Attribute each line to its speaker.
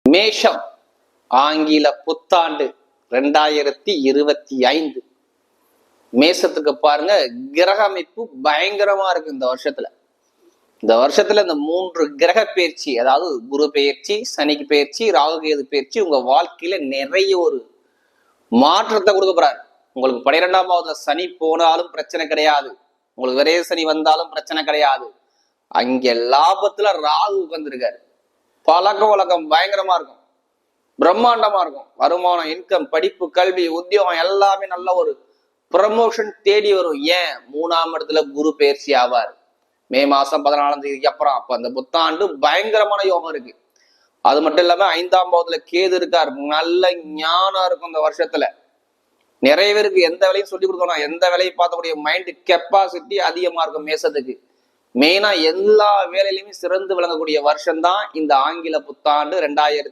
Speaker 1: மேஷம் ஆங்கில புத்தாண்டு 2025. மேசத்துக்கு பாருங்க, கிரக அமைப்பு பயங்கரமா இருக்கு இந்த வருஷத்துல. இந்த 3 கிரக பயிற்சி, அதாவது குரு பயிற்சி, சனிக்கு பயிற்சி, ராகுகேது பயிற்சி உங்க வாழ்க்கையில நிறைய ஒரு மாற்றத்தை கொடுக்க போறாரு. உங்களுக்கு 12ஆம் சனி போனாலும் பிரச்சனை கிடையாது, உங்களுக்கு விரைய சனி வந்தாலும் பிரச்சனை கிடையாது. அங்க லாபத்துல ராகு உட்கார்ந்துருக்காரு. பழக்க வழக்கம் பயங்கரமா இருக்கும், பிரம்மாண்டமா இருக்கும். வருமானம், இன்கம், படிப்பு, கல்வி, உத்தியோகம் எல்லாமே நல்ல ஒரு ப்ரமோஷன் தேடி வரும். ஏன்? 3ஆம் இடத்துல குரு பயிற்சி ஆவார். மே மாசம் 14ஆம் தேதிக்கு அப்புறம். அப்ப அந்த புத்தாண்டு பயங்கரமான யோகம் இருக்கு. அது மட்டும் இல்லாம 5ஆம் பாவத்துல கேது இருக்கார். நல்ல ஞானம் இருக்கும் இந்த வருஷத்துல. நிறைய பேருக்கு எந்த வேலையும் சொல்லி கொடுக்கணும், எந்த வேலையும் பார்க்கக்கூடிய மைண்ட் கெப்பாசிட்டி அதிகமா இருக்கும் மேசத்துக்கு. மெயினா எல்லா வேலையிலுமே சிறந்து விளங்கக்கூடிய வருஷம் தான் இந்த ஆங்கில புத்தாண்டு 2025.